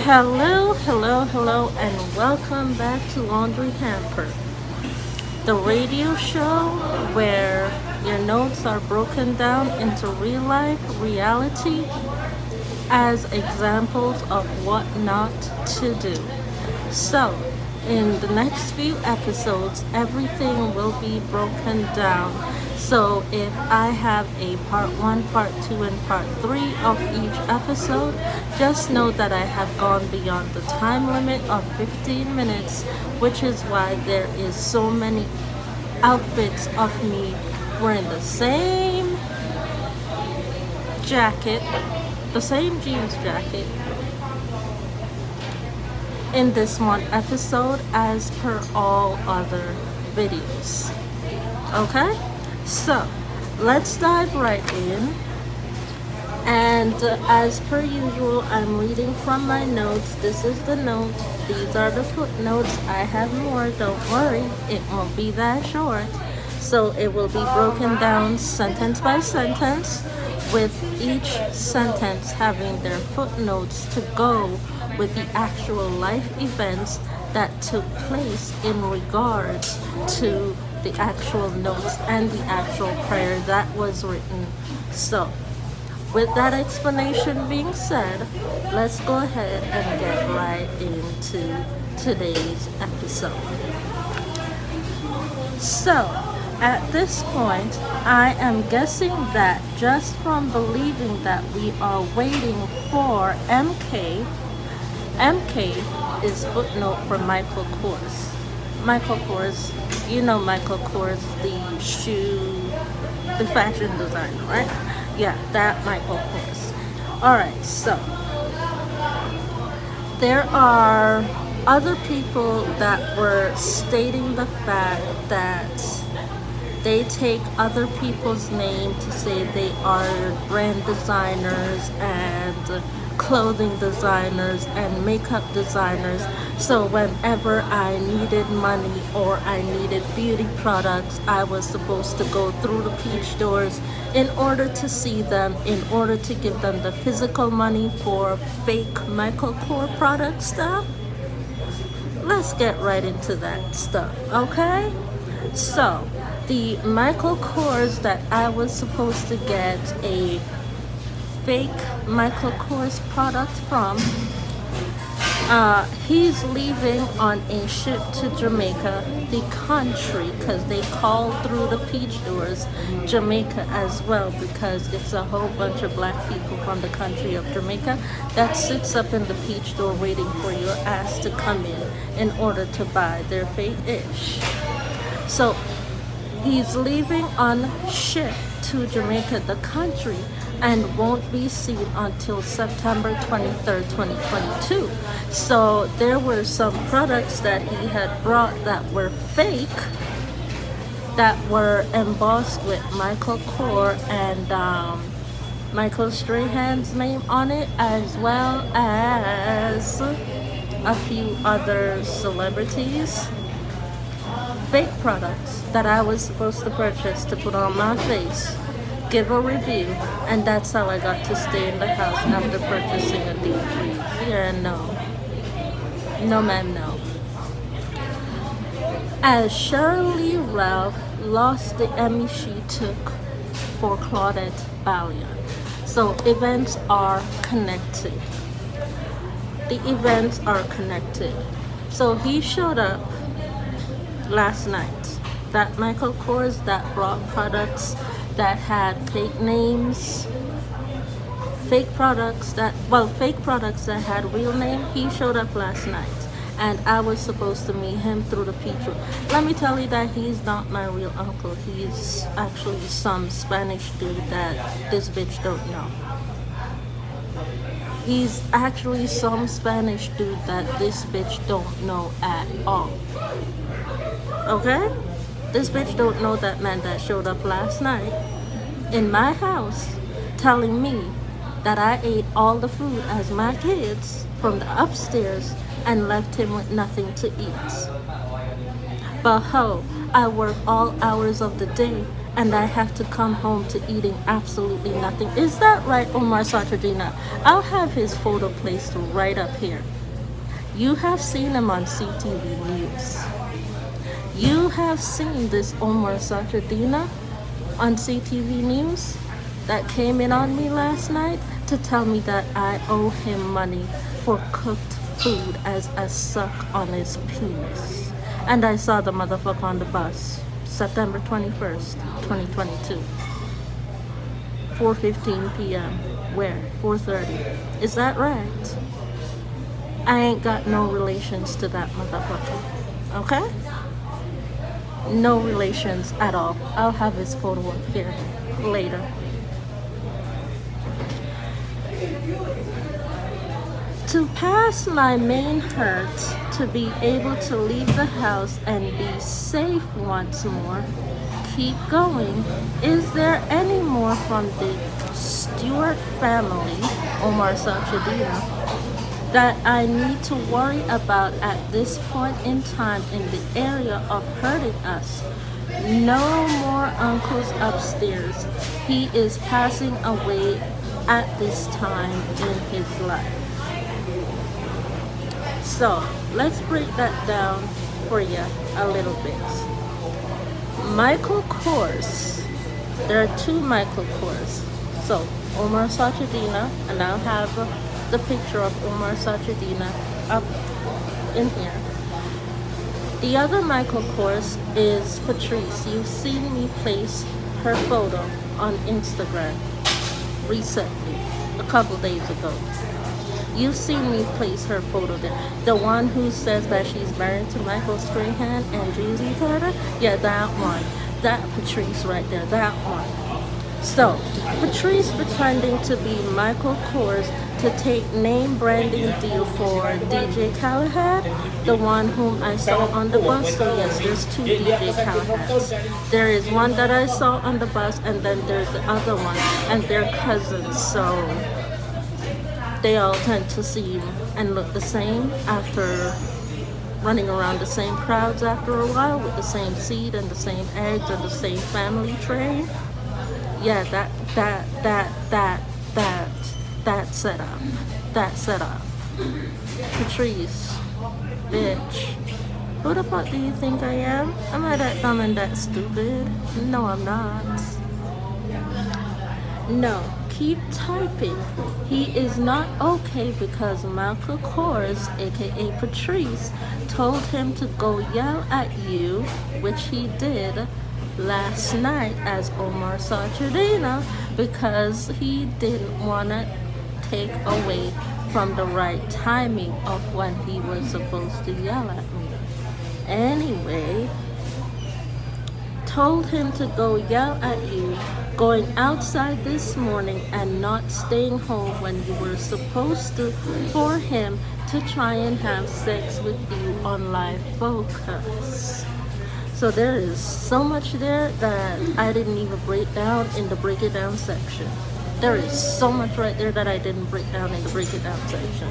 Hello, hello, hello, and welcome back to Laundry Hamper, the radio show where your notes are broken down into real life reality as examples of what not to do. So, in the next few episodes, everything will be broken down. So, if I have a part 1, part 2, and part 3 of each episode, just know that I have gone beyond the time limit of 15 minutes, which is why there is so many outfits of me wearing the same jacket, the same jeans jacket in this one episode as per all other videos. Okay? So, let's dive right in. And as per usual, I'm reading from my notes. This is the note. These are the footnotes. I have more. Don't worry. It won't be that short. So it will be broken down sentence by sentence, with each sentence having their footnotes to go with the actual life events that took place in regards to the actual notes and the actual prayer that was written. So, with that explanation being said, let's go ahead and get right into today's episode. So, at this point, I am guessing that just from believing that we are waiting for MK is footnote for Michael Kors. Michael Kors, you know Michael Kors, the fashion designer, right? Yeah, that Michael Kors. Alright, so there are other people that were stating the fact that they take other people's name to say they are brand designers and clothing designers and makeup designers. So whenever I needed money or I needed beauty products, I was supposed to go through the peach stores in order to see them, in order to give them the physical money for fake Michael Kors product stuff. Let's get right into that stuff, okay? So, the Michael Kors that I was supposed to get a fake Michael Kors product from, he's leaving on a ship to Jamaica, the country, because they call through the peach doors Jamaica as well, because it's a whole bunch of black people from the country of Jamaica that sits up in the peach door waiting for your ass to come in order to buy their fake ish. So he's leaving on ship to Jamaica, the country, and won't be seen until September 23rd, 2022. So there were some products that he had brought that were fake, that were embossed with Michael Kors and Michael Strahan's name on it, as well as a few other celebrities. Fake products that I was supposed to purchase to put on my face, give a review, and that's how I got to stay in the house after purchasing a deep freeze. Yeah, no ma'am, no. As Sheryl lost the Emmy she took for Claudette Ballion. So events are connected. The events are connected. So he showed up last night. That Michael Kors that brought products that had fake names, fake products that had real name. He showed up last night, and I was supposed to meet him through the peach room. Let me tell you that he's not my real uncle. He's actually some Spanish dude that this bitch don't know. He's actually some Spanish dude that this bitch don't know at all. Okay? This bitch don't know that man that showed up last night in my house telling me that I ate all the food as my kids from the upstairs and left him with nothing to eat. But ho, I work all hours of the day and I have to come home to eating absolutely nothing. Is that right, Omar Sartradina? I'll have his photo placed right up here. You have seen him on CTV News. You have seen this Omar Sartradina on CTV News that came in on me last night to tell me that I owe him money for cooked food as a suck on his penis. And I saw the motherfucker on the bus, September 21st, 2022. 4:15 p.m. Where? 4:30. Is that right? I ain't got no relations to that motherfucker. Okay? No relations at all. I'll have his photo up here later. To pass my main hurt, to be able to leave the house and be safe once more, keep going. Is there any more from the Stewart family, Omar Sartradina, that I need to worry about at this point in time in the area of hurting us? No more uncles upstairs. He is passing away at this time in his life. So let's break that down for you a little bit. Michael Kors. There are two Michael Kors. So Omar Sartradina, and I'll have the picture of Omar Sartradina up in here. The other Michael Kors is Patrice. You've seen me place her photo on Instagram recently, a couple days ago. You've seen me place her photo there. The one who says that she's married to Michael Strahan and Jeezy Carter? Yeah, that one. That Patrice right there, that one. So, Patrice pretending to be Michael Kors to take name branding deal for DJ Callahan, the one whom I saw on the bus. So yes, there's two DJ Callahans. There is one that I saw on the bus, and then there's the other one, and they're cousins. So they all tend to seem and look the same after running around the same crowds after a while with the same seed and the same eggs and the same family tree. Yeah, that setup. That setup. Patrice, bitch. Who the fuck do you think I am? Am I that dumb and that stupid? No, I'm not. No, keep typing. He is not okay because Michael Kors, aka Patrice, told him to go yell at you, which he did last night as Omar Sartradina, because he didn't want to take away from the right timing of when he was supposed to yell at me. Anyway, told him to go yell at you, going outside this morning and not staying home when you were supposed to, for him to try and have sex with you on Live Focus. So there is so much there that I didn't even break down in the break it down section. There is so much right there that I didn't break down in the break it down section.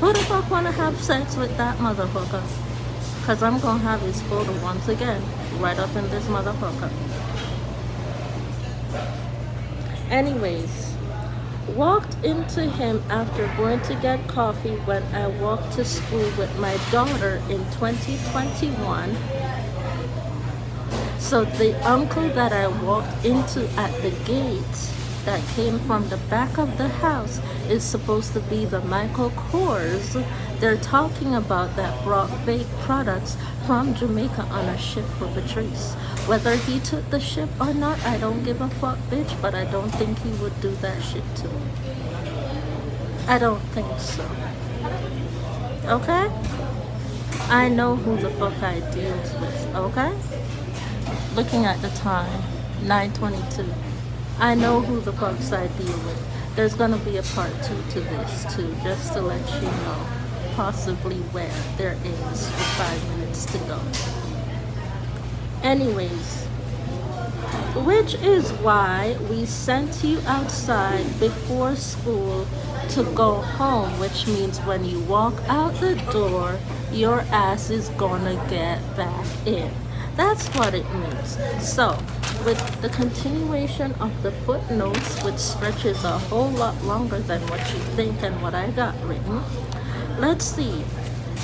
Who the fuck wanna have sex with that motherfucker? Cause I'm gonna have his photo once again, right up in this motherfucker. Anyways, walked into him after going to get coffee when I walked to school with my daughter in 2021. So the uncle that I walked into at the gate that came from the back of the house is supposed to be the Michael Kors they're talking about that brought fake products from Jamaica on a ship for Patrice. Whether he took the ship or not, I don't give a fuck, bitch, but I don't think he would do that shit to me. I don't think so. Okay? I know who the fuck I deals with, okay? Looking at the time, 9:22. I know who the fucks I deal with. There's gonna be a part 2 to this too, just to let you know possibly where there is for 5 minutes to go. Anyways, which is why we sent you outside before school to go home, which means when you walk out the door, your ass is gonna get back in. That's what it means. So, with the continuation of the footnotes, which stretches a whole lot longer than what you think and what I got written. Let's see.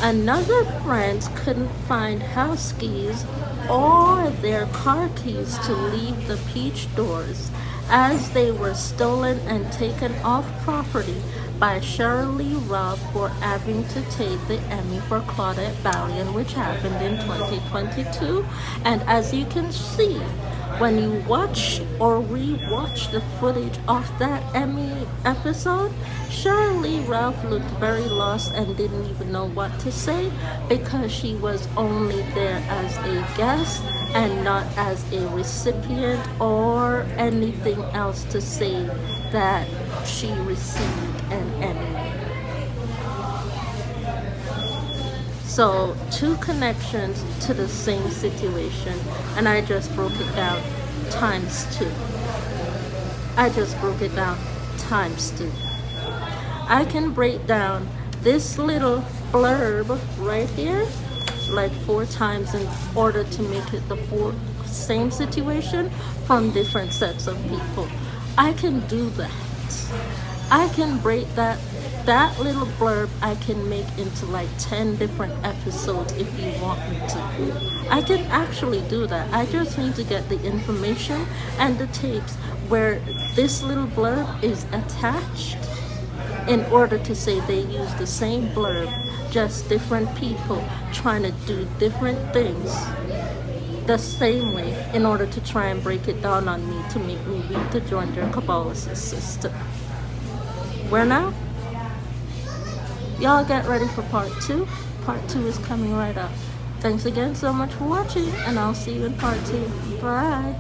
Another friend couldn't find house keys or their car keys to leave the Peach doors as they were stolen and taken off property by Sheryl for having to take the Emmy for Claudette Ballion, which happened in 2022. And as you can see, when you watch or re-watch the footage of that Emmy episode, Sheryl Ralph looked very lost and didn't even know what to say because she was only there as a guest and not as a recipient or anything else to say that she received an Emmy. So, two connections to the same situation, and I just broke it down times 2. I just broke it down times 2. I can break down this little blurb right here like 4 times in order to make it the same situation from different sets of people. I can do that. I can break that little blurb I can make into like 10 different episodes if you want me to. I can actually do that. I just need to get the information and the tapes where this little blurb is attached in order to say they use the same blurb, just different people trying to do different things the same way in order to try and break it down on me to make me weak to join their Cabalist system. Where now? Y'all get ready for part 2. Part 2 is coming right up. Thanks again so much for watching, and I'll see you in part 2. Bye.